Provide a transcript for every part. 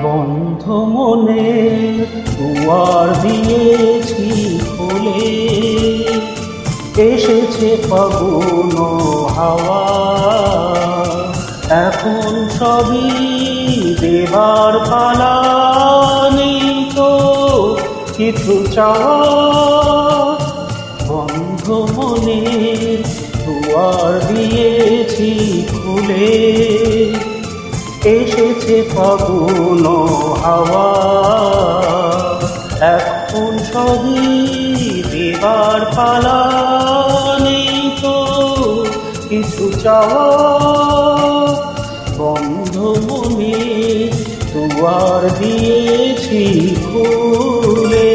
বন্ধ মনে দুয়ার দিয়েছি খুলে, এসেছে ফাগুন হাওয়া। এখন সবই দেবার পালা, নেই তো কিছু চাওয়া। বন্ধ মনে দুয়ার দিয়েছি খুলে, এসেছে ফাগুন হাওয়া। এখন সবই দেবার পালা, নেই তো কিছু চাওয়া। বন্ধ মনে দুয়ার দিয়েছি খুলে।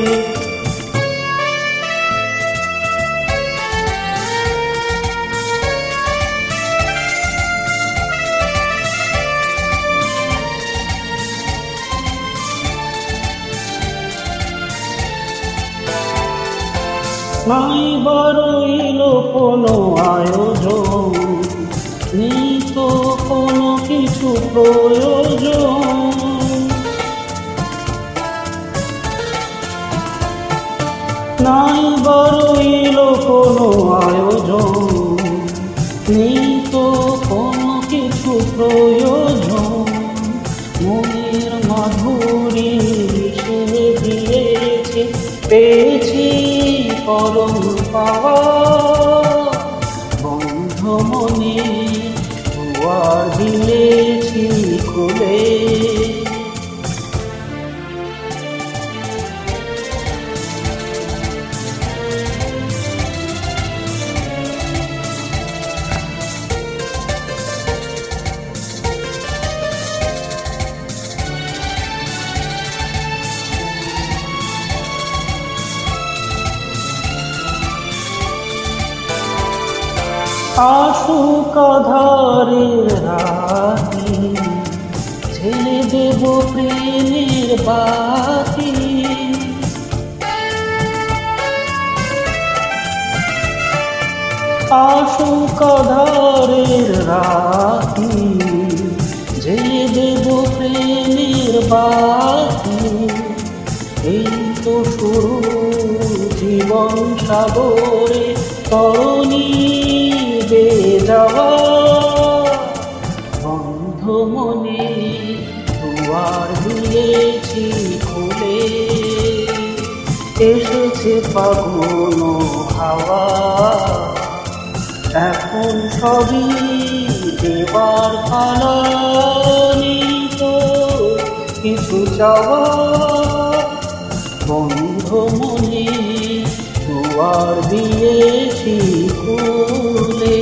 নাই বারইল কোনো আয়োজন, নেই তো কোনো কিছু প্রয়োজন। নাই বারইল কোনো আয়োজন, নেই তো কোনো কিছু প্রয়োজন। মনের মাধুরী সে দিয়েছে, পেয়েছি পরম পাওয়া। বন্ধ মনে দুয়ার দিয়েছি খুলে, আসুক আধারের রাতি, ছেড়ে দেব প্রেমের বাতি। আসুক আধারের রাতি, ছেড়ে দেব প্রেমের বাতি। এই তো শুরু জীবন সাগরে তরণী যাওয়া। বন্ধ মনে দুয়ার দিয়েছি খুলে, এসেছে ফাগুন হাওয়া। এখন সবই দেবার পালা, নেই তো কিছু চাওয়া। বন্ধ মনে দুয়ার দিয়েছি খুলে।